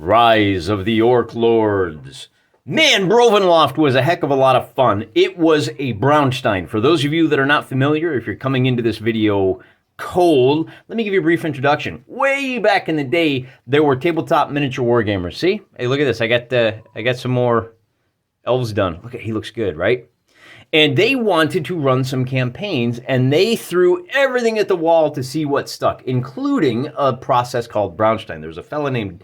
Rise of the Orc Lords. Man, Ravenloft was a heck of a lot of fun. It was a Bronstein. For those of you that are not familiar, if you're coming into this video cold, let me give you a brief introduction. Way back in the day, there were tabletop miniature wargamers. See? Hey, look at this. I got some more elves done. Look, he looks good, right? And they wanted to run some campaigns, and they threw everything at the wall to see what stuck, including a process called Bronstein. There's a fella named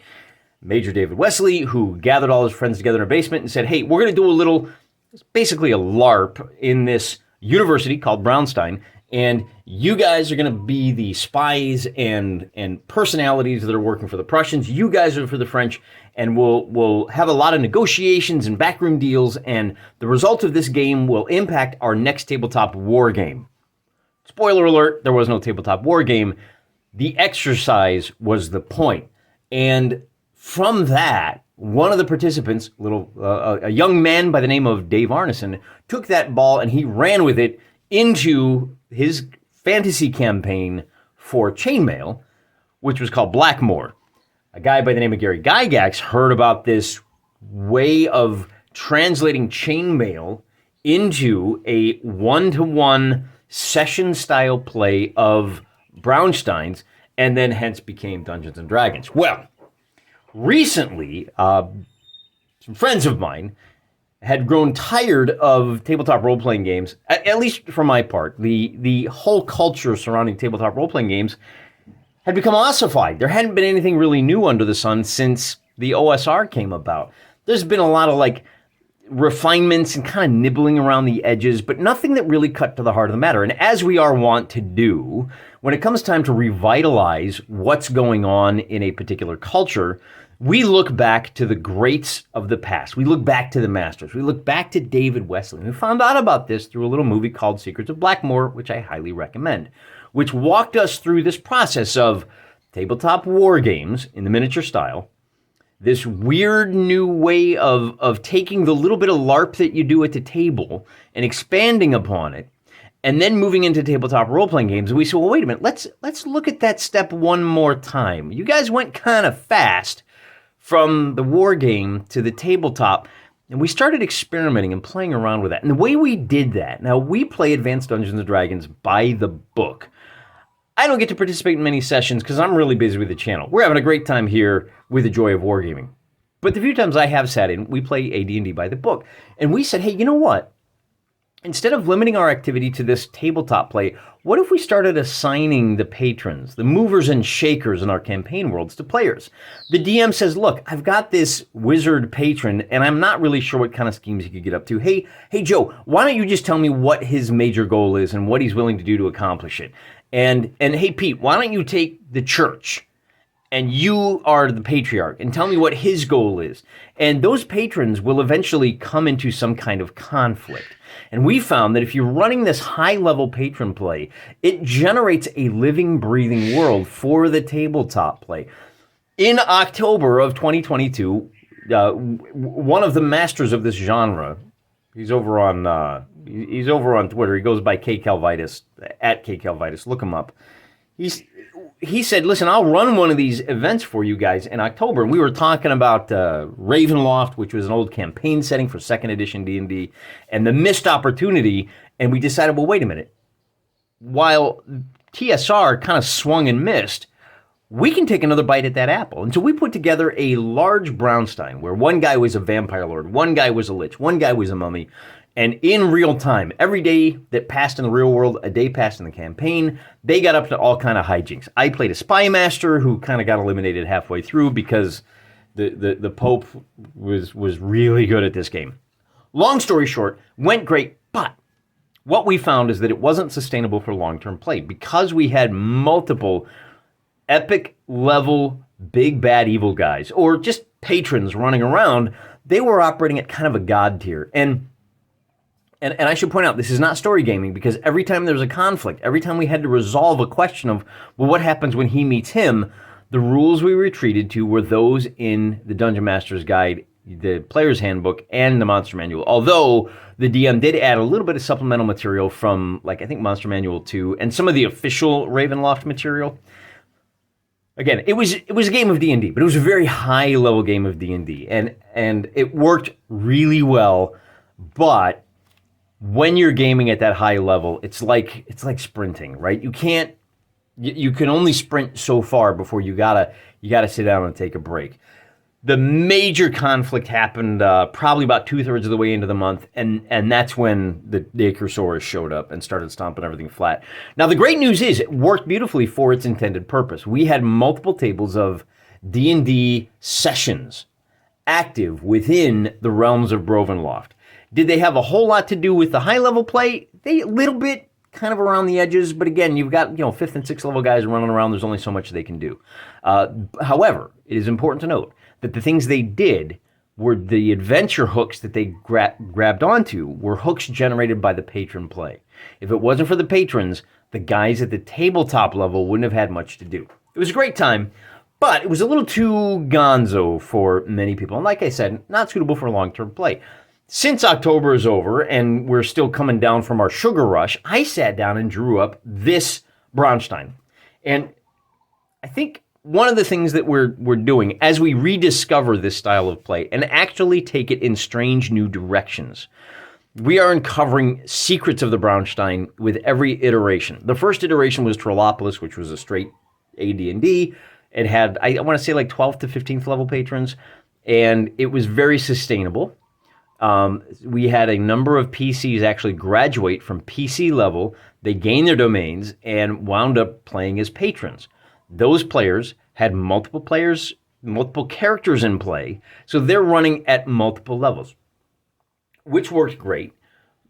Major David Wesley who gathered all his friends together in a basement and said, hey, we're going to do a little, basically a LARP in this university called Bronstein, and you guys are going to be the spies and personalities that are working for the Prussians. You guys are for the French, and we'll have a lot of negotiations and backroom deals, and the result of this game will impact our next tabletop war game. Spoiler alert, there was no tabletop war game. The exercise was the point. And from that, one of the participants, a young man by the name of Dave Arneson, took that ball and he ran with it into his fantasy campaign for Chainmail, which was called Blackmoor. A guy by the name of Gary Gygax heard about this way of translating Chainmail into a one-to-one session-style play of Bronsteins, and then hence became Dungeons & Dragons. Well, recently, some friends of mine had grown tired of tabletop role-playing games, at least for my part. The whole culture surrounding tabletop role-playing games had become ossified. There hadn't been anything really new under the sun since the OSR came about. There's been a lot of refinements and kind of nibbling around the edges, but nothing that really cut to the heart of the matter. And as we are wont to do, when it comes time to revitalize what's going on in a particular culture, we look back to the greats of the past. We look back to the masters. We look back to David Wesley. And we found out about this through a little movie called Secrets of Blackmoor, which I highly recommend, which walked us through this process of tabletop war games in the miniature style, this weird new way of taking the little bit of LARP that you do at the table and expanding upon it, and then moving into tabletop role-playing games. And we said, well, wait a minute, let's look at that step one more time. You guys went kind of fast from the war game to the tabletop, and we started experimenting and playing around with that. And the way we did that, now we play Advanced Dungeons & Dragons by the book. I don't get to participate in many sessions because I'm really busy with the channel. We're having a great time here with the Joy of Wargaming. But the few times I have sat in, we play AD&D by the book. And we said, hey, you know what? Instead of limiting our activity to this tabletop play, what if we started assigning the patrons, the movers and shakers in our campaign worlds to players? The DM says, look, I've got this wizard patron, and I'm not really sure what kind of schemes he could get up to. Hey, Joe, why don't you just tell me what his major goal is and what he's willing to do to accomplish it? And hey, Pete, why don't you take the church and you are the patriarch and tell me what his goal is? And those patrons will eventually come into some kind of conflict. And we found that if you're running this high-level patron play, it generates a living, breathing world for the tabletop play. In October of 2022, one of the masters of this genre, he's over on Twitter. He goes by K Calvitis, at K Calvitis. Look him up. He said, listen, I'll run one of these events for you guys in October. And we were talking about Ravenloft, which was an old campaign setting for 2nd edition D&D, and the missed opportunity. And we decided, well, wait a minute. While TSR kind of swung and missed, we can take another bite at that apple. And so we put together a large Bronstein where one guy was a vampire lord, one guy was a lich, one guy was a mummy. And in real time, every day that passed in the real world, a day passed in the campaign, they got up to all kind of hijinks. I played a spy master who kind of got eliminated halfway through because the Pope was really good at this game. Long story short, went great, but what we found is that it wasn't sustainable for long-term play because we had multiple epic level big bad evil guys or just patrons running around. They were operating at kind of a god tier. And I should point out, this is not story gaming because every time there was a conflict, every time we had to resolve a question of, well, what happens when he meets him, the rules we retreated to were those in the Dungeon Master's Guide, the Player's Handbook, and the Monster Manual. Although the DM did add a little bit of supplemental material from, I think, Monster Manual 2 and some of the official Ravenloft material. Again, it was a game of D&D, but it was a very high level game of D&D, and it worked really well. But when you're gaming at that high level, it's like sprinting, right? You can only sprint so far before you gotta sit down and take a break. The major conflict happened probably about 2/3 of the way into the month, and that's when the Acrosaurus showed up and started stomping everything flat. Now, the great news is it worked beautifully for its intended purpose. We had multiple tables of D&D sessions active within the realms of Ravenloft. Did they have a whole lot to do with the high-level play? They a little bit, kind of around the edges, but again, you've got 5th and 6th level guys running around. There's only so much they can do. However, it is important to note that the things they did were the adventure hooks that they grabbed onto were hooks generated by the patron play. If it wasn't for the patrons, the guys at the tabletop level wouldn't have had much to do. It was a great time, but it was a little too gonzo for many people. And like I said, not suitable for long-term play. Since October is over and we're still coming down from our sugar rush, I sat down and drew up this Bronstein. And I think one of the things that we're doing as we rediscover this style of play and actually take it in strange new directions, we are uncovering secrets of the Bronstein with every iteration. The first iteration was Trollopolis, which was a straight AD&D. It had, I want to say, like 12th to 15th level patrons, and it was very sustainable. We had a number of PCs actually graduate from PC level. They gained their domains and wound up playing as patrons. Those players had multiple characters in play, so they're running at multiple levels, which worked great.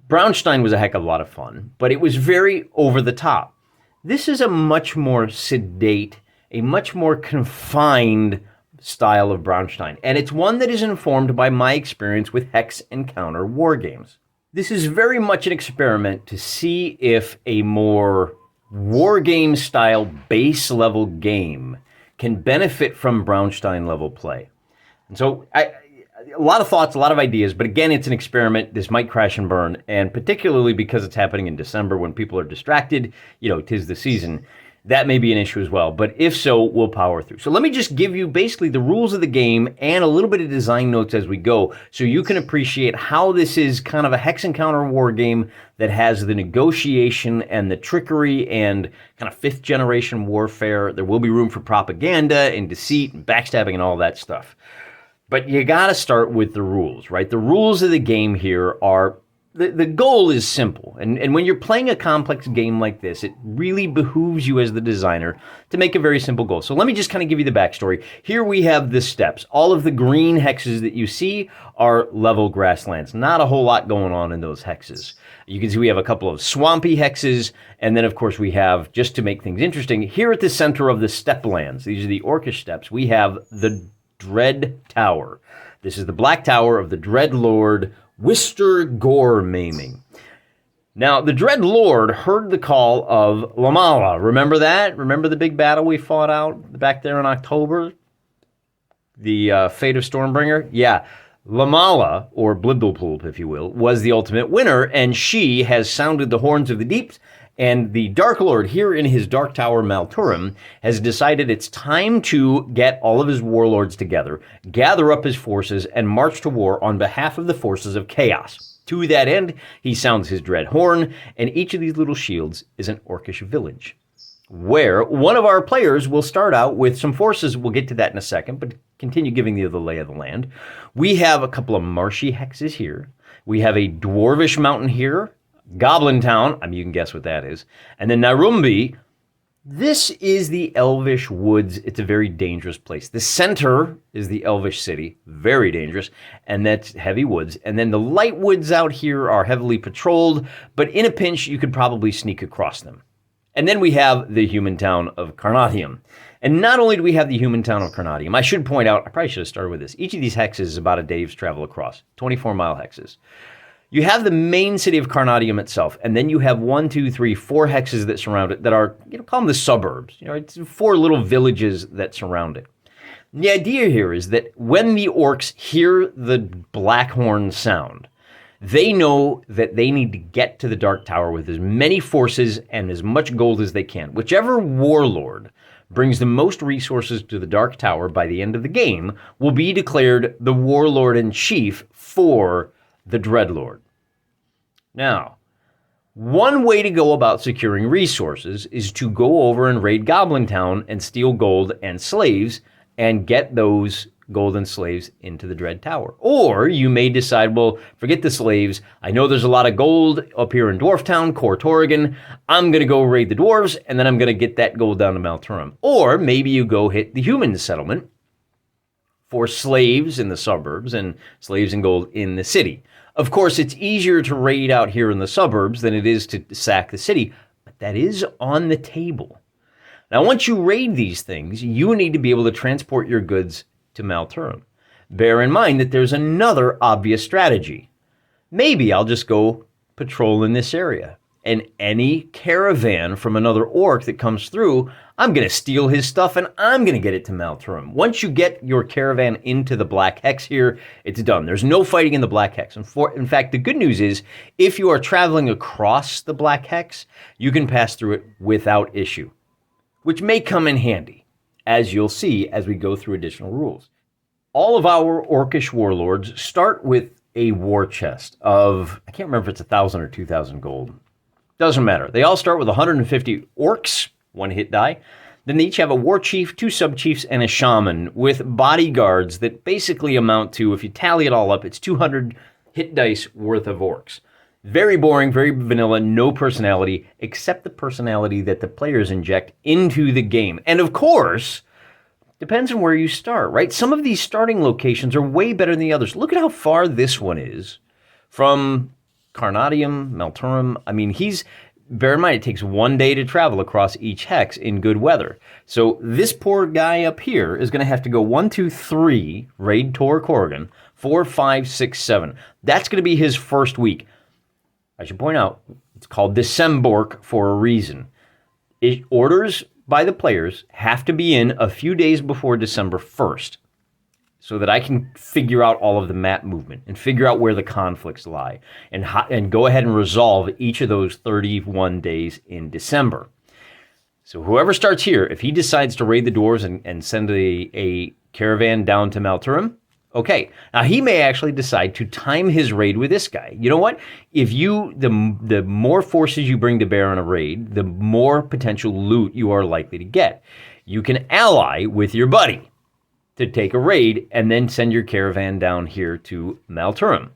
Bronstein was a heck of a lot of fun, but it was very over the top. This is a much more sedate, a much more confined style of Bronstein, and it's one that is informed by my experience with hex and counter wargames. This is very much an experiment to see if a more wargame style base level game can benefit from Bronstein level play. And so a lot of thoughts, a lot of ideas, but again, it's an experiment. This might crash and burn, and particularly because it's happening in December when people are distracted, 'tis the season. That may be an issue as well, but if so, we'll power through. So let me just give you basically the rules of the game and a little bit of design notes as we go, so you can appreciate how this is kind of a hex and counter war game that has the negotiation and the trickery and kind of 5th generation warfare. There will be room for propaganda and deceit and backstabbing and all that stuff. But you got to start with the rules, right? The rules of the game here are, the goal is simple. And when you're playing a complex game like this, it really behooves you as the designer to make a very simple goal. So let me just kind of give you the backstory. Here we have the steps. All of the green hexes that you see are level grasslands. Not a whole lot going on in those hexes. You can see we have a couple of swampy hexes, and then of course we have, just to make things interesting, here at the center of the steplands, these are the Orcish steppes, we have the Dread Tower. This is the Black Tower of the Dread Lord, Wister Gore Maiming. Now, the Dread Lord heard the call of Lamala. Remember that? Remember the big battle we fought out back there in October? The Fate of Stormbringer? Yeah. Lamala, or Blibblepulp, if you will, was the ultimate winner, and she has sounded the horns of the deeps, and the Dark Lord here in his Dark Tower Malturum has decided it's time to get all of his warlords together, gather up his forces, and march to war on behalf of the forces of chaos. To that end, he sounds his dread horn, and each of these little shields is an Orcish village, where one of our players will start out with some forces. We'll get to that in a second, but continue giving you the lay of the land. We have a couple of marshy hexes here. We have a dwarvish mountain here, Goblin Town, I mean, you can guess what that is. And then Narumbi, this is the Elvish Woods. It's a very dangerous place. The center is the Elvish City, very dangerous, and that's heavy woods. And then the light woods out here are heavily patrolled, but in a pinch, you could probably sneak across them. And then we have the human town of Carnatium. And not only do we have the human town of Carnatium, I should point out, I probably should have started with this. Each of these hexes is about a day's travel across, 24-mile hexes. You have the main city of Carnatium itself, and then you have 1, 2, 3, 4 hexes that surround it that are, call them the suburbs. It's 4 little villages that surround it. The idea here is that when the orcs hear the black horn sound, they know that they need to get to the Dark Tower with as many forces and as much gold as they can. Whichever warlord brings the most resources to the Dark Tower by the end of the game will be declared the warlord in chief for the Dreadlord. Now, one way to go about securing resources is to go over and raid Goblin Town and steal gold and slaves and get those gold and slaves into the Dread Tower. Or you may decide, well, forget the slaves. I know there's a lot of gold up here in Dwarf Town, Core Torrigan. I'm going to go raid the dwarves, and then I'm going to get that gold down to Malturum. Or maybe you go hit the human settlement for slaves in the suburbs and slaves and gold in the city. Of course, it's easier to raid out here in the suburbs than it is to sack the city, but that is on the table. Now, once you raid these things, you need to be able to transport your goods to Malturum. Bear in mind that there's another obvious strategy. Maybe I'll just go patrol in this area, and any caravan from another orc that comes through, I'm going to steal his stuff and I'm going to get it to Malturum. Once you get your caravan into the Black Hex here, it's done. There's no fighting in the Black Hex. In fact, the good news is if you are traveling across the Black Hex, you can pass through it without issue, which may come in handy, as you'll see as we go through additional rules. All of our Orcish warlords start with a war chest of, I can't remember if it's 1,000 or 2,000 gold. Doesn't matter. They all start with 150 orcs, 1 hit die. Then they each have a war chief, 2 sub-chiefs, and a shaman with bodyguards that basically amount to, if you tally it all up, it's 200 hit dice worth of orcs. Very boring, very vanilla, no personality, except the personality that the players inject into the game. And of course, depends on where you start, right? Some of these starting locations are way better than the others. Look at how far this one is from Carnadium, Malturum. I mean, bear in mind, it takes 1 day to travel across each hex in good weather. So this poor guy up here is going to have to go 1, 2, 3, raid Tor Corrigan, 4, 5, 6, 7. That's going to be his first week. I should point out, it's called Decembork for a reason. Orders by the players have to be in a few days before December 1st so that I can figure out all of the map movement and figure out where the conflicts lie and go ahead and resolve each of those 31 days in December. So whoever starts here, if he decides to raid the dwarves and send a caravan down to Malturum, okay. Now he may actually decide to time his raid with this guy. You know what? If the more forces you bring to bear on a raid, the more potential loot you are likely to get. You can ally with your buddy to take a raid and then send your caravan down here to Malturum.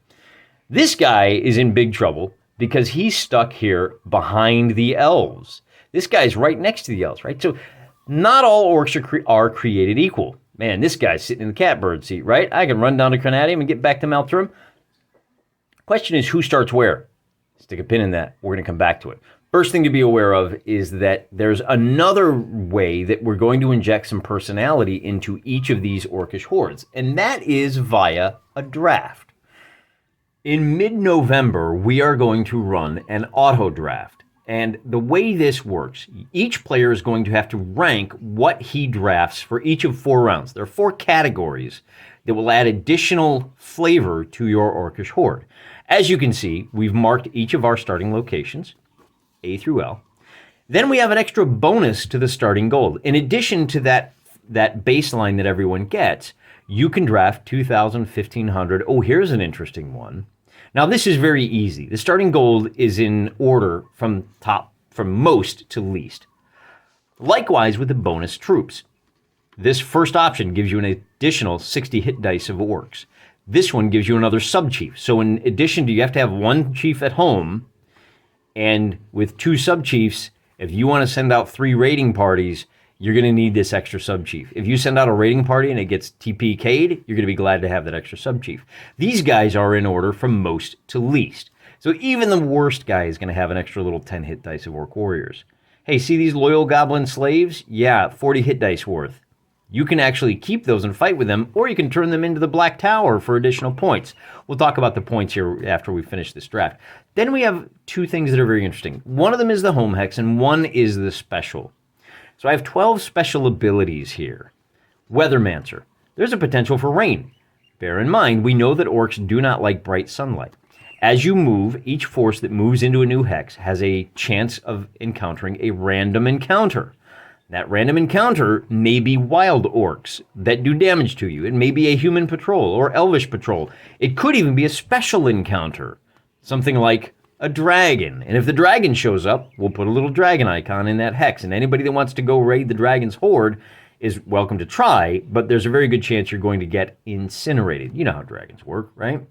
This guy is in big trouble because he's stuck here behind the elves. This guy's right next to the elves, right? So not all orcs are created equal. Man, this guy's sitting in the catbird seat, right? I can run down to Carnadium and get back to Malturum. Question is, who starts where? Stick a pin in that. We're going to come back to it. First thing to be aware of is that there's another way that we're going to inject some personality into each of these orcish hordes, and that is via a draft. In mid-November, we are going to run an auto draft. And the way this works, each player is going to have to rank what he drafts for each of 4 rounds. There are 4 categories that will add additional flavor to your orcish horde. As you can see, we've marked each of our starting locations, A through L. Then we have an extra bonus to the starting gold. In addition to that baseline that everyone gets, you can draft 2,000, 1,500. Oh, here's an interesting one. Now, this is very easy. The starting gold is in order from most to least. Likewise with the bonus troops. This first option gives you an additional 60 hit dice of orcs. This one gives you another sub-chief. So in addition to, you have to have 1 chief at home, and with 2 sub-chiefs, if you want to send out 3 raiding parties, you're going to need this extra sub-chief. If you send out a raiding party and it gets TPK'd, you're going to be glad to have that extra sub-chief. These guys are in order from most to least. So even the worst guy is going to have an extra little 10 hit dice of orc warriors. Hey, see these loyal goblin slaves? Yeah, 40 hit dice worth. You can actually keep those and fight with them, or you can turn them into the Black Tower for additional points. We'll talk about the points here after we finish this draft. Then we have 2 things that are very interesting. One of them is the home hex, and one is the special. So I have 12 special abilities here. Weathermancer. There's a potential for rain. Bear in mind, we know that orcs do not like bright sunlight. As you move, each force that moves into a new hex has a chance of encountering a random encounter. That random encounter may be wild orcs that do damage to you. It may be a human patrol or elvish patrol. It could even be a special encounter, something like a dragon. And if the dragon shows up, we'll put a little dragon icon in that hex. And anybody that wants to go raid the dragon's horde is welcome to try, but there's a very good chance you're going to get incinerated. You know how dragons work, right?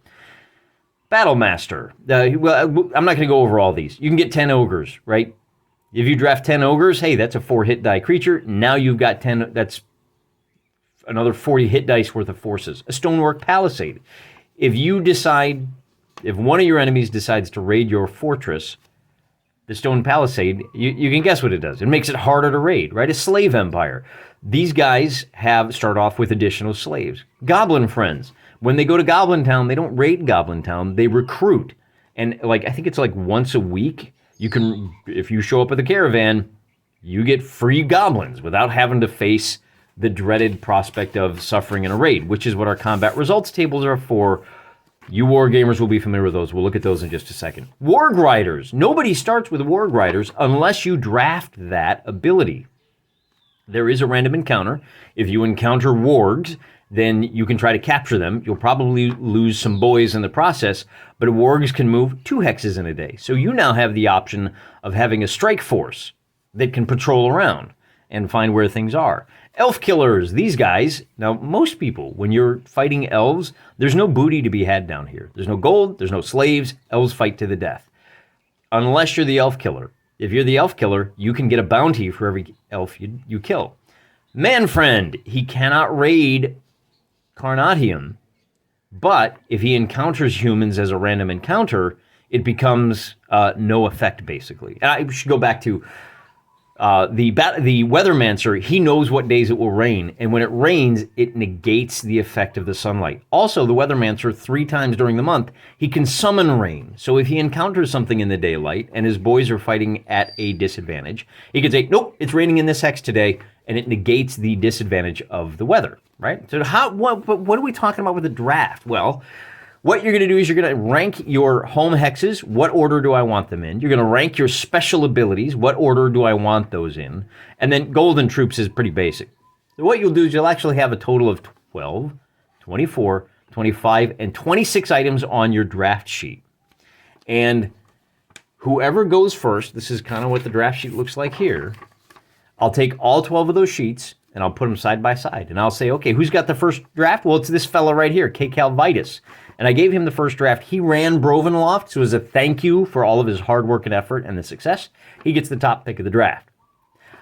Battle Master. Well, I'm not going to go over all these. You can get 10 ogres, right? If you draft 10 ogres, hey, that's a 4 hit die creature. Now you've got 10, that's another 40 hit dice worth of forces. A Stonework Palisade. If one of your enemies decides to raid your fortress, the Stone Palisade, you can guess what it does. It makes it harder to raid, right? A slave empire. These guys start off with additional slaves. Goblin Friends. When they go to Goblin Town, they don't raid Goblin Town, they recruit. And I think it's once a week, if you show up with a caravan, you get free goblins without having to face the dreaded prospect of suffering in a raid, which is what our combat results tables are for. You wargamers will be familiar with those. We'll look at those in just a second. Warg Riders. Nobody starts with Warg Riders unless you draft that ability. There is a random encounter. If you encounter wargs, then you can try to capture them. You'll probably lose some boys in the process, but wargs can move 2 hexes in a day. So you now have the option of having a strike force that can patrol around and find where things are. Elf Killers, these guys, now most people, when you're fighting elves, there's no booty to be had down here. There's no gold, there's no slaves, elves fight to the death. Unless you're the Elf Killer. If you're the Elf Killer, you can get a bounty for every elf you kill. Man Friend, he cannot raid Carnatium, but if he encounters humans as a random encounter, it becomes no effect, basically. And I should go back to the Weathermancer. He knows what days it will rain, and when it rains, it negates the effect of the sunlight. Also, the Weathermancer, 3 times during the month, he can summon rain. So if he encounters something in the daylight, and his boys are fighting at a disadvantage, he can say, nope, it's raining in this hex today, and it negates the disadvantage of the weather, right? So what are we talking about with the draft? Well, what you're going to do is you're going to rank your home hexes. What order do I want them in? You're going to rank your special abilities. What order do I want those in? And then Golden Troops is pretty basic. So what you'll do is you'll actually have a total of 12, 24, 25, and 26 items on your draft sheet. And whoever goes first, this is kind of what the draft sheet looks like here. I'll take all 12 of those sheets and I'll put them side by side. And I'll say, okay, who's got the first draft? Well, it's this fella right here, K. Calvitis. And I gave him the first draft. He ran Ravenloft, so as a thank you for all of his hard work and effort and the success, he gets the top pick of the draft.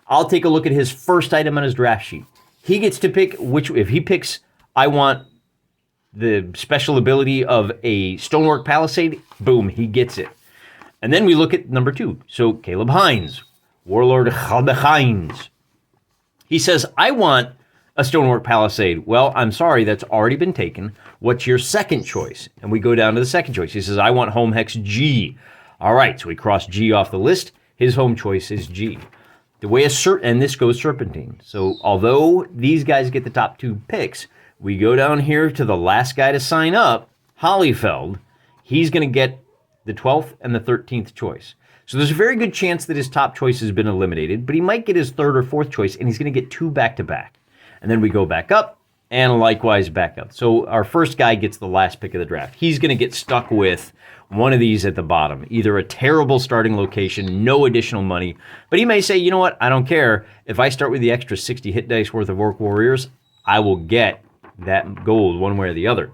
I'll take a look at his first item on his draft sheet. He gets to pick if he picks, I want the special ability of a Stonework Palisade, boom, he gets it. And then we look at number 2. So Caleb Hines, Warlord Hines. He says, I want a Stonework Palisade. Well, I'm sorry, that's already been taken. What's your second choice? And we go down to the second choice. He says, I want home hex G. All right, so we cross G off the list. His home choice is G. The way and this goes Serpentine. So although these guys get the top 2 picks, we go down here to the last guy to sign up, Hollyfeld. He's going to get the 12th and the 13th choice. So there's a very good chance that his top choice has been eliminated, but he might get his 3rd or 4th choice, and he's going to get 2 back-to-back. And then we go back up, and likewise back up. So our first guy gets the last pick of the draft. He's going to get stuck with one of these at the bottom, either a terrible starting location, no additional money, but he may say, you know what, I don't care. If I start with the extra 60 hit dice worth of Orc Warriors, I will get that gold one way or the other.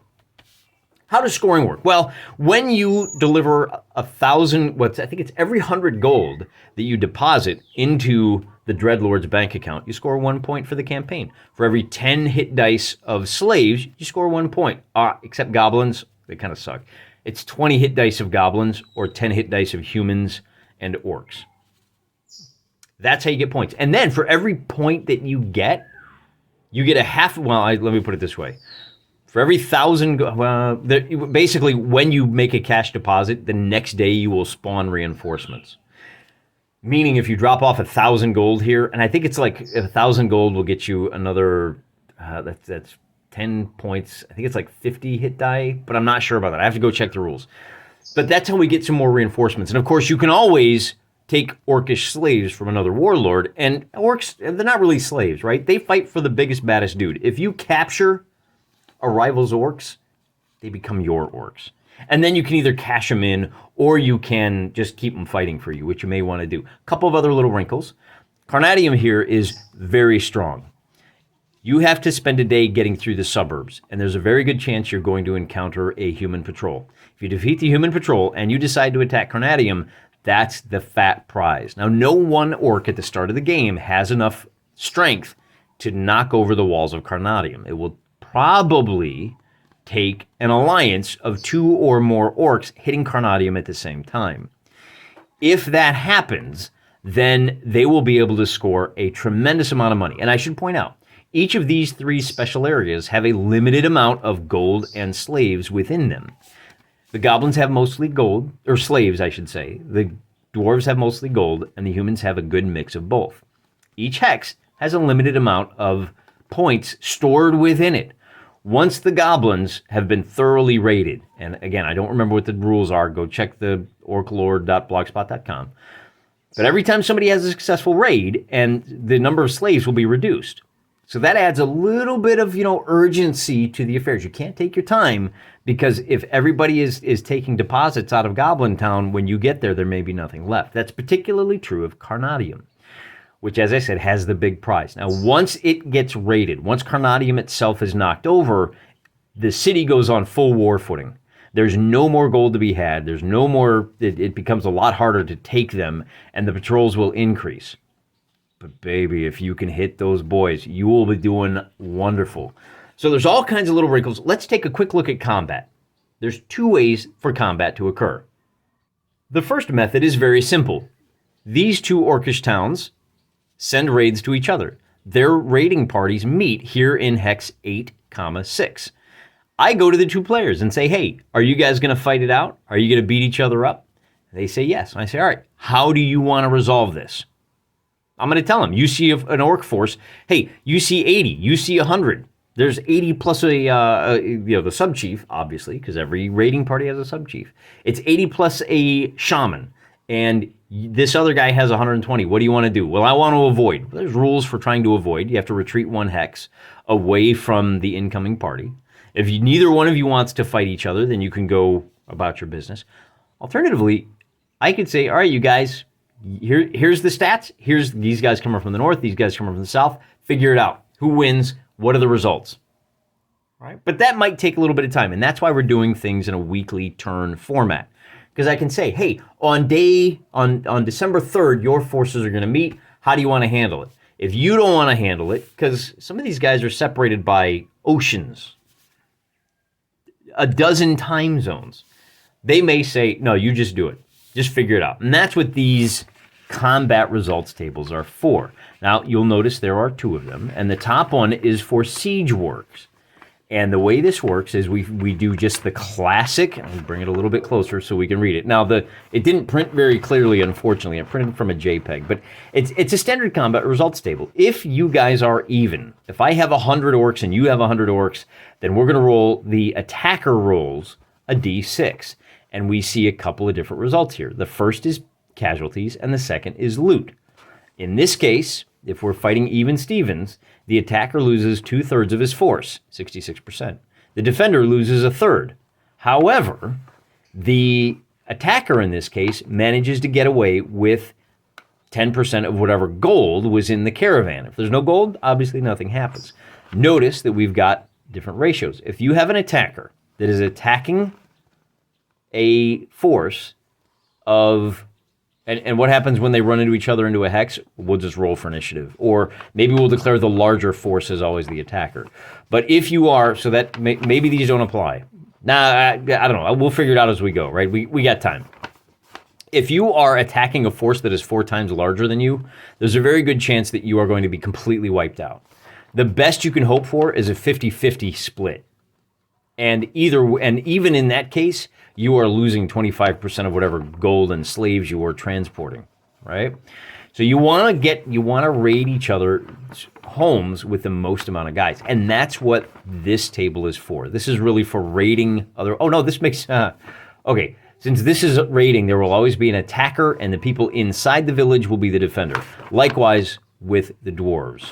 How does scoring work? Well, when you deliver 1,000, I think it's every 100 gold that you deposit into the Dreadlord's bank account, you score 1 point for the campaign. For every 10 hit dice of slaves, you score 1 point. Except goblins, they kind of suck. It's 20 hit dice of goblins or 10 hit dice of humans and orcs. That's how you get points. And then for every point that you get a half, let me put it this way. For every 1,000, basically when you make a cash deposit, the next day you will spawn reinforcements. Meaning if you drop off 1,000 gold here, and I think it's like 1,000 gold will get you another, that's 10 points. I think it's like 50 hit die, but I'm not sure about that. I have to go check the rules. But that's how we get some more reinforcements. And of course, you can always take orcish slaves from another warlord, and orcs, they're not really slaves, right? They fight for the biggest, baddest dude. If you capture a rival's orcs, they become your orcs. And then you can either cash them in, or you can just keep them fighting for you, which you may want to do. A couple of other little wrinkles. Carnadium here is very strong. You have to spend a day getting through the suburbs, and there's a very good chance you're going to encounter a human patrol. If you defeat the human patrol and you decide to attack Carnadium, that's the fat prize. Now, no one orc at the start of the game has enough strength to knock over the walls of Carnadium. It will probably take an alliance of 2 or more orcs hitting Carnadium at the same time. If that happens, then they will be able to score a tremendous amount of money. And I should point out, each of these 3 special areas have a limited amount of gold and slaves within them. The goblins have mostly gold, or slaves, I should say. The dwarves have mostly gold, and the humans have a good mix of both. Each hex has a limited amount of points stored within it. Once the goblins have been thoroughly raided, and again, I don't remember what the rules are, go check the orclord.blogspot.com. But every time somebody has a successful raid, and the number of slaves will be reduced. So that adds a little bit of, urgency to the affairs. You can't take your time, because if everybody is taking deposits out of Goblin Town, when you get there, there may be nothing left. That's particularly true of Carnadium, which, as I said, has the big prize. Now, once it gets raided, once Carnadium itself is knocked over, the city goes on full war footing. There's no more gold to be had. There's no more, it becomes a lot harder to take them, and the patrols will increase. But baby, if you can hit those boys, you will be doing wonderful. So there's all kinds of little wrinkles. Let's take a quick look at combat. There's 2 ways for combat to occur. The first method is very simple. These 2 orcish towns send raids to each other. Their raiding parties meet here in Hex 8,6. I go to the 2 players and say, hey, are you guys going to fight it out? Are you going to beat each other up? They say yes. And I say, all right, how do you want to resolve this? I'm going to tell them, you see an orc force, hey, you see 80, you see 100. There's 80 plus the sub-chief, obviously, because every raiding party has a sub-chief. It's 80 plus a shaman, and this other guy has 120. What do you want to do? Well, I want to avoid. There's rules for trying to avoid. You have to retreat 1 hex away from the incoming party. If neither one of you wants to fight each other, then you can go about your business. Alternatively, I could say, all right, you guys, here's the stats. Here's these guys coming from the north, these guys coming from the south. Figure it out. Who wins? What are the results? Right? But that might take a little bit of time, and that's why we're doing things in a weekly turn format. Because I can say, hey, on December 3rd, your forces are going to meet. How do you want to handle it? If you don't want to handle it, because some of these guys are separated by oceans, a dozen time zones, they may say, no, you just do it. Just figure it out. And that's what these combat results tables are for. Now, you'll notice there are 2 of them, and the top one is for siege works. And the way this works is we do just the classic. I'll bring it a little bit closer so we can read it. Now, it didn't print very clearly, unfortunately. I printed from a JPEG, but it's a standard combat results table. If you guys are even, if I have 100 orcs and you have 100 orcs, then we're going to roll, the attacker rolls a d6. And we see a couple of different results here. The first is casualties, and the second is loot. In this case, if we're fighting even Stevens, the attacker loses 2/3 of his force, 66%. The defender loses 1/3. However, the attacker in this case manages to get away with 10% of whatever gold was in the caravan. If there's no gold, obviously nothing happens. Notice that we've got different ratios. If you have an attacker that is attacking a force of, and what happens when they run into each other into a hex? We'll just roll for initiative. Or maybe we'll declare the larger force as always the attacker. But if you are, so that maybe these don't apply. I don't know. We'll figure it out as we go, right? We got time. If you are attacking a force that is 4 times larger than you, there's a very good chance that you are going to be completely wiped out. The best you can hope for is a 50-50 split. And even in that case, you are losing 25% of whatever gold and slaves you are transporting, right? So you want to raid each other's homes with the most amount of guys. And that's what this table is for. This is really for raiding other, oh no, this makes, okay. Since this is raiding, there will always be an attacker, and the people inside the village will be the defender. Likewise with the dwarves.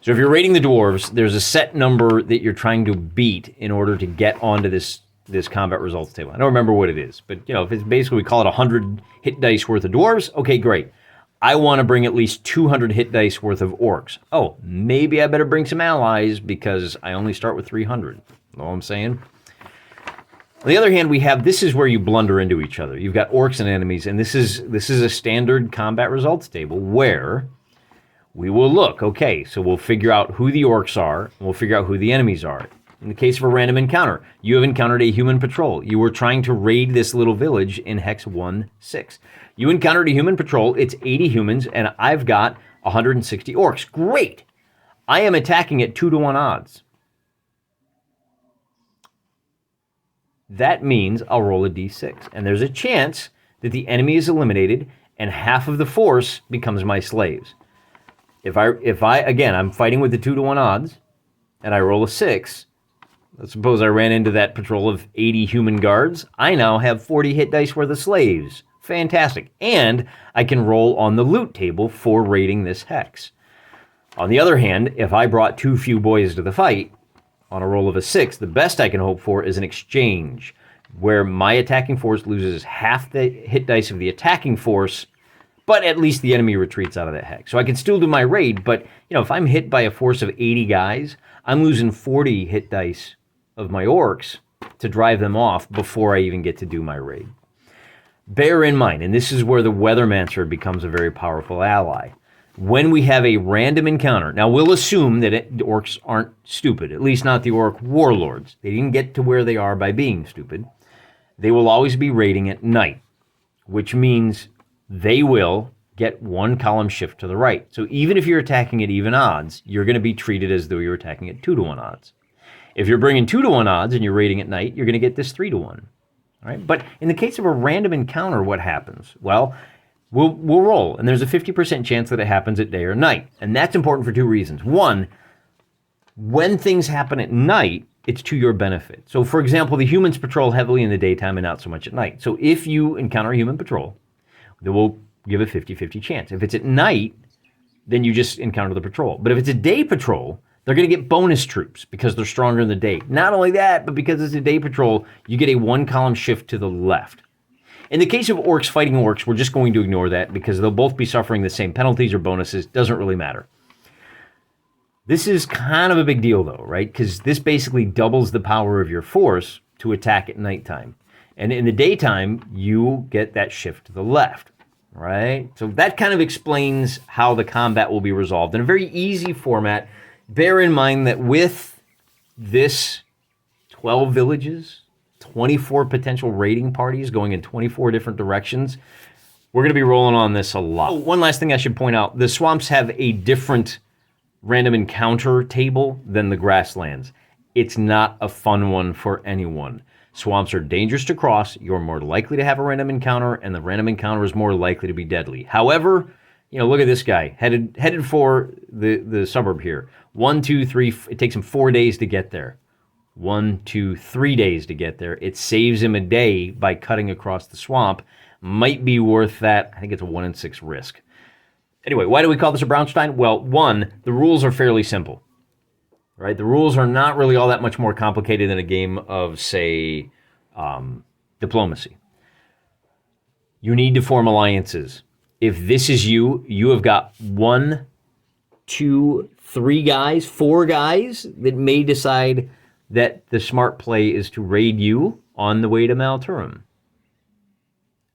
So if you're raiding the dwarves, there's a set number that you're trying to beat in order to get onto this combat results table. I don't remember what it is, but if it's basically, we call it 100 hit dice worth of dwarves, okay, great. I want to bring at least 200 hit dice worth of orcs. Oh, maybe I better bring some allies because I only start with 300. You know what I'm saying? On the other hand, this is where you blunder into each other. You've got orcs and enemies, and this is a standard combat results table where we will look, okay, so we'll figure out who the orcs are, and we'll figure out who the enemies are. In the case of a random encounter, you have encountered a human patrol. You were trying to raid this little village in Hex 1-6. You encountered a human patrol, it's 80 humans, and I've got 160 orcs. Great! I am attacking at 2-to-1 odds. That means I'll roll a d6, and there's a chance that the enemy is eliminated and half of the force becomes my slaves. If I again, I'm fighting with the 2-to-1 odds, and I roll a 6, let's suppose I ran into that patrol of 80 human guards, I now have 40 hit dice worth of slaves. Fantastic. And I can roll on the loot table for raiding this hex. On the other hand, if I brought too few boys to the fight, on a roll of a 6, the best I can hope for is an exchange, where my attacking force loses half the hit dice of the attacking force, but at least the enemy retreats out of that hex. So I can still do my raid, but if I'm hit by a force of 80 guys, I'm losing 40 hit dice of my orcs to drive them off before I even get to do my raid. Bear in mind, and this is where the Weathermancer becomes a very powerful ally. When we have a random encounter, now we'll assume that the orcs aren't stupid, at least not the orc warlords. They didn't get to where they are by being stupid. They will always be raiding at night, which means they will get one column shift to the right. So even if you're attacking at even odds, you're going to be treated as though you're attacking at 2-to-1 odds. If you're bringing 2-to-1 odds and you're raiding at night, you're going to get this 3-to-1. All right? But in the case of a random encounter, what happens? Well, we'll roll, and there's a 50% chance that it happens at day or night. And that's important for two reasons. One, when things happen at night, it's to your benefit. So, for example, the humans patrol heavily in the daytime and not so much at night. So if you encounter a human patrol, then we'll give a 50-50 chance. If it's at night, then you just encounter the patrol. But if it's a day patrol, they're going to get bonus troops because they're stronger in the day. Not only that, but because it's a day patrol, you get a one-column shift to the left. In the case of orcs fighting orcs, we're just going to ignore that because they'll both be suffering the same penalties or bonuses. Doesn't really matter. This is kind of a big deal, though, right? Because this basically doubles the power of your force to attack at nighttime. And in the daytime, you get that shift to the left, right? So that kind of explains how the combat will be resolved in a very easy format. Bear in mind that with this 12 villages, 24 potential raiding parties going in 24 different directions, we're going to be rolling on this a lot. Oh, one last thing I should point out, the swamps have a different random encounter table than the grasslands. It's not a fun one for anyone. Swamps are dangerous to cross, you're more likely to have a random encounter, and the random encounter is more likely to be deadly. However, look at this guy, headed for the suburb here. 1, 2, 3, it takes him 4 days to get there. 1, 2, 3 days to get there. It saves him a day by cutting across the swamp. Might be worth that. I think it's a 1 in 6 risk. Anyway, why do we call this a Bronstein? Well, one, the rules are fairly simple, right? The rules are not really all that much more complicated than a game of, say, diplomacy. You need to form alliances. If this is you, you have got 1, 2, 3 guys, 4 guys that may decide that the smart play is to raid you on the way to Malturum.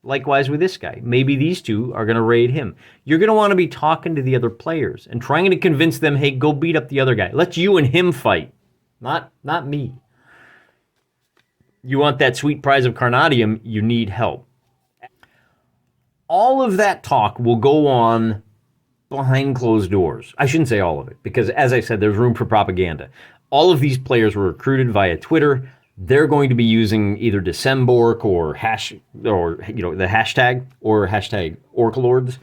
Likewise with this guy. Maybe these two are going to raid him. You're going to want to be talking to the other players and trying to convince them, hey, go beat up the other guy. Let you and him fight, not me. You want that sweet prize of Carnadium, you need help. All of that talk will go on behind closed doors. I shouldn't say all of it, because as I said, there's room for propaganda. All of these players were recruited via Twitter. They're going to be using either Decembork or the hashtag or hashtag Orclords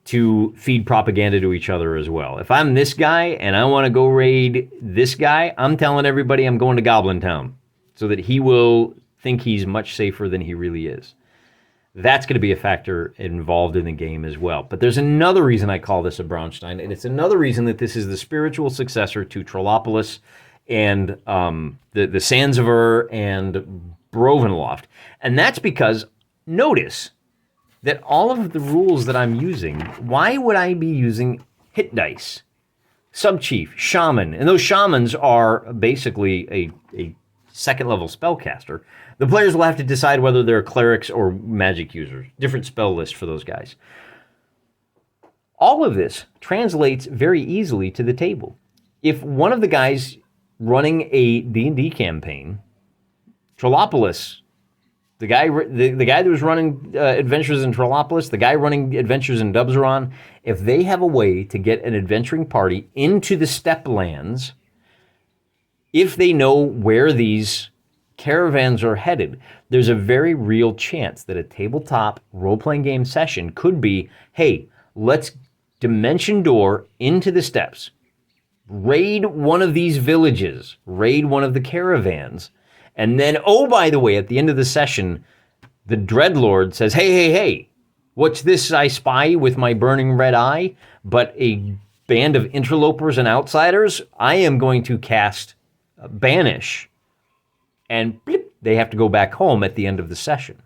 to feed propaganda to each other as well. If I'm this guy and I want to go raid this guy, I'm telling everybody I'm going to Goblin Town so that he will think he's much safer than he really is. That's going to be a factor involved in the game as well. But there's another reason I call this a Bronstein, and it's another reason that this is the spiritual successor to Trollopolis and the Sands of Ur and Ravenloft. And that's because, notice that all of the rules that I'm using, why would I be using hit dice? Subchief, shaman, and those shamans are basically a second level spellcaster. The players will have to decide whether they're clerics or magic users. Different spell list for those guys. All of this translates very easily to the table. If one of the guys running a D&D campaign, Trollopolis, the guy that was running adventures in Trollopolis, the guy running adventures in Dubzaron, if they have a way to get an adventuring party into the steppe lands, if they know where these caravans are headed, there's a very real chance that a tabletop role-playing game session could be, hey, let's dimension door into the steppes, raid one of these villages, raid one of the caravans, and then, oh, by the way, at the end of the session, the Dreadlord says, hey, what's this I spy with my burning red eye? But a band of interlopers and outsiders, I am going to cast Banish. And blip, they have to go back home at the end of the session.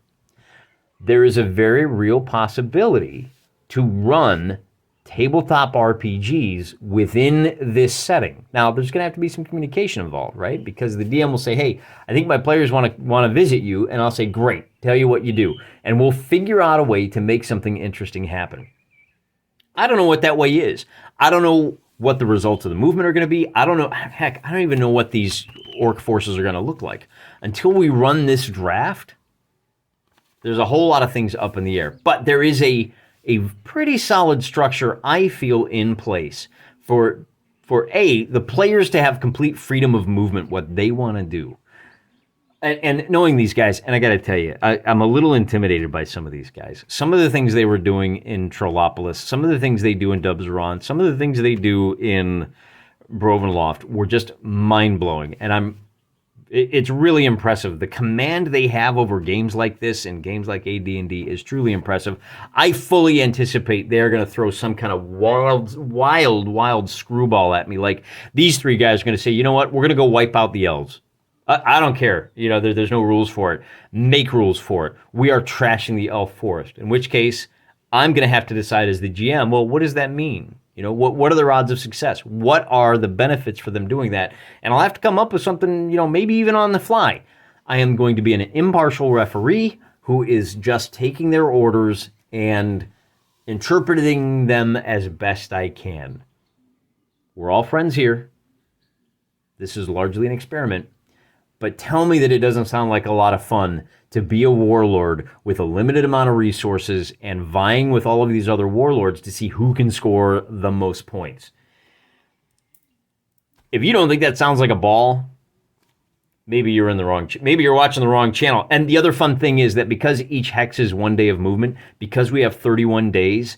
There is a very real possibility to run tabletop RPGs within this setting. Now, there's going to have to be some communication involved, right? Because the DM will say, hey, I think my players want to visit you, and I'll say, great, tell you what you do. And we'll figure out a way to make something interesting happen. I don't know what that way is. I don't know what the results of the movement are going to be. I don't know. Heck, I don't even know what these orc forces are going to look like. Until we run this draft, there's a whole lot of things up in the air. But there is a pretty solid structure, I feel, in place for the players to have complete freedom of movement, what they want to do. And knowing these guys, and I got to tell you, I'm a little intimidated by some of these guys. Some of the things they were doing in Trollopolis, some of the things they do in Dubzaron, some of the things they do in Ravenloft were just mind-blowing. And it's really impressive. The command they have over games like this and games like AD&D is truly impressive. I fully anticipate they're going to throw some kind of wild screwball at me. Like, these three guys are going to say, you know what, we're going to go wipe out the elves. I don't care. You know, there's no rules for it. Make rules for it. We are trashing the elf forest. In which case, I'm going to have to decide as the GM, well, what does that mean? You know, what are their odds of success? What are the benefits for them doing that? And I'll have to come up with something, you know, maybe even on the fly. I am going to be an impartial referee who is just taking their orders and interpreting them as best I can. We're all friends here. This is largely an experiment. But tell me that it doesn't sound like a lot of fun to be a warlord with a limited amount of resources and vying with all of these other warlords to see who can score the most points. If you don't think that sounds like a ball, maybe you're in the wrong. Maybe you're watching the wrong channel. And the other fun thing is that because each hex is 1 day of movement, because we have 31 days,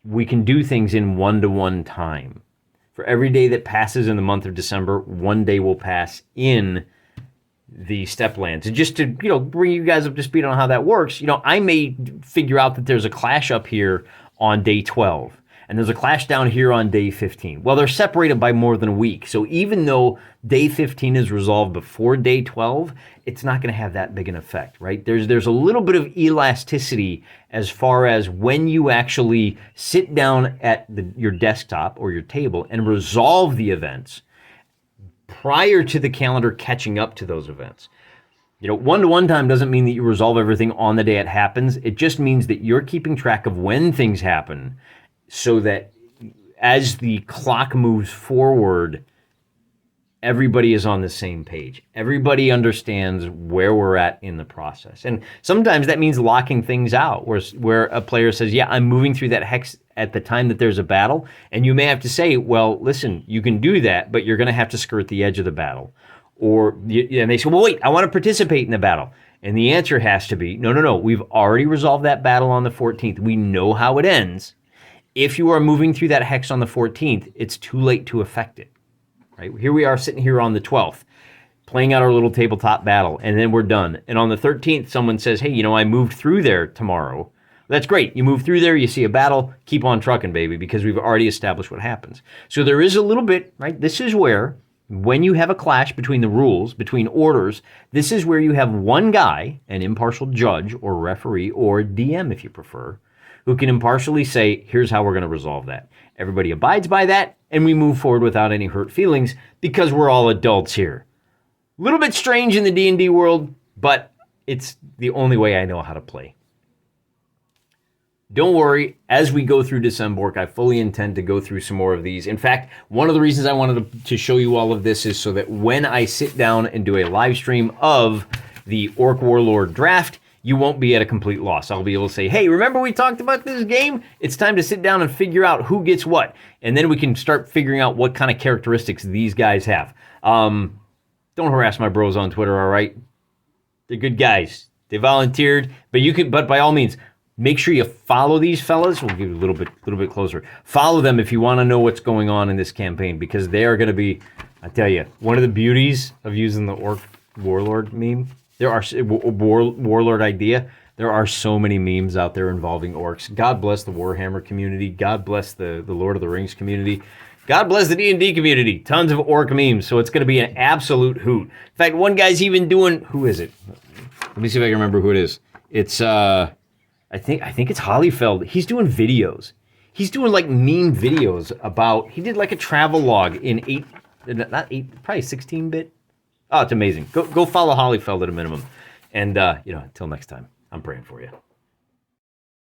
we can do things in 1-to-1 time. For every day that passes in the month of December, 1 day will pass in the steppe lands. And just to, you know, bring you guys up to speed on how that works, you know, I may figure out that there's a clash up here on day 12, and there's a clash down here on day 15. Well, they're separated by more than a week. So even though day 15 is resolved before day 12, it's not going to have that big an effect, right? There's a little bit of elasticity as far as when you actually sit down at your desktop or your table and resolve the events prior to the calendar catching up to those events. You know, 1-to-1 time doesn't mean that you resolve everything on the day it happens. It just means that you're keeping track of when things happen so that as the clock moves forward, everybody is on the same page. Everybody understands where we're at in the process. And sometimes that means locking things out, where a player says, yeah, I'm moving through that hex at the time that there's a battle. And you may have to say, well, listen, you can do that, but you're going to have to skirt the edge of the battle. And they say, well, wait, I want to participate in the battle. And the answer has to be, no, we've already resolved that battle on the 14th. We know how it ends. If you are moving through that hex on the 14th, it's too late to affect it. Right? Here we are sitting here on the 12th. playing out our little tabletop battle, and then we're done. And on the 13th, someone says, hey, I moved through there tomorrow. That's great. You move through there, you see a battle, keep on trucking, baby, because we've already established what happens. So there is a little bit, right? This is where, when you have a clash between the rules, between orders, this is where you have one guy, an impartial judge or referee or DM if you prefer, who can impartially say, here's how we're going to resolve that. Everybody abides by that, and we move forward without any hurt feelings because we're all adults here. A little bit strange in the D&D world, but it's the only way I know how to play. Don't worry, as we go through December, I fully intend to go through some more of these. In fact, one of the reasons I wanted to show you all of this is so that when I sit down and do a live stream of the Orc Warlord draft, you won't be at a complete loss. I'll be able to say, hey, remember we talked about this game? It's time to sit down and figure out who gets what. And then we can start figuring out what kind of characteristics these guys have. Don't harass my bros on Twitter, all right? They're good guys. They volunteered, but by all means, make sure you follow these fellas. We'll give you a little bit closer. Follow them if you want to know what's going on in this campaign, because they are going to be, I tell you, one of the beauties of using the Orc Warlord meme. There are Warlord idea. There are so many memes out there involving orcs. God bless the Warhammer community. God bless the Lord of the Rings community. God bless the D&D community. Tons of orc memes. So it's going to be an absolute hoot. In fact, one guy's even doing, who is it? Let me see if I can remember who it is. It's I think it's Hollyfeld. He's doing videos. He's doing like meme videos about, he did like a travel log in probably 16-bit. Oh, it's amazing. Go follow Hollyfeld at a minimum. And, until next time, I'm praying for you.